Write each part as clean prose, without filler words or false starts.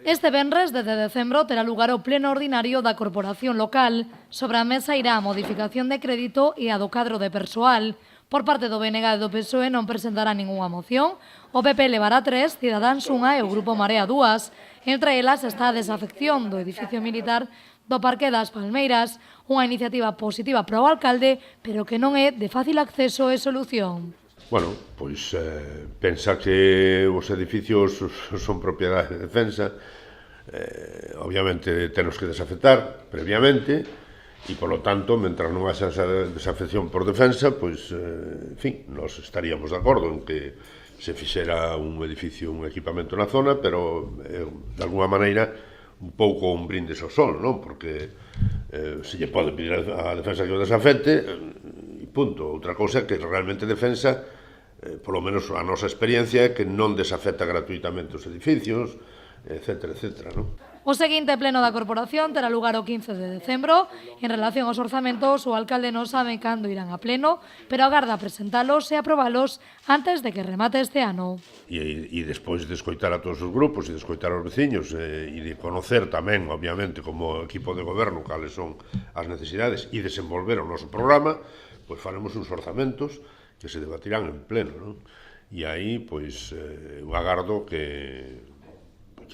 Este venres, 10 de decembro, terá lugar o pleno ordinario da Corporación Local. Sobre a mesa irá a modificación de crédito e a do cadro de persoal. Por parte do BNG e do PSOE non presentará ningunha moción. O PP levará 3, Cidadáns 1 e o Grupo Marea 2. Entre elas está a desafección do edificio militar do Parque das Palmeiras, unha iniciativa positiva para o alcalde, pero que non é de fácil acceso e solución. Bueno, pois pensa que os edificios son propiedade de Defensa, obviamente tenos que desafectar previamente, e, polo tanto, mentras non haxa esa desafección por Defensa, pois, en fin, nós estaríamos de acordo en que se fixera un edificio, un equipamento na zona, pero, de alguma maneira, un pouco un brindes ao sol, non? Porque se lle pode pedir a Defensa que o desafecte, e punto. Outra cousa é que realmente Defensa, polo menos a nosa experiencia, é que non desafecta gratuitamente os edificios, etcétera, etcétera, non? O seguinte pleno da Corporación terá lugar o 15 de decembro. En relación aos orzamentos, o alcalde non sabe cando irán a pleno, pero agarda presentalos e aprobalos antes de que remate este ano. E despois de escoitar a todos os grupos e de escoitar aos veciños e de conocer tamén, obviamente, como equipo de goberno cales son as necesidades e desenvolver o noso programa, pois faremos uns orzamentos que se debatirán en pleno, non? E aí, pois, eu agardo que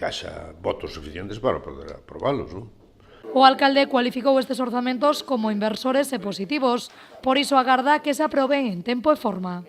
haxa votos suficientes para poder aprobalos, non? O alcalde cualificou estes orzamentos como inversores e positivos, por iso agarda que se aproben en tempo e forma.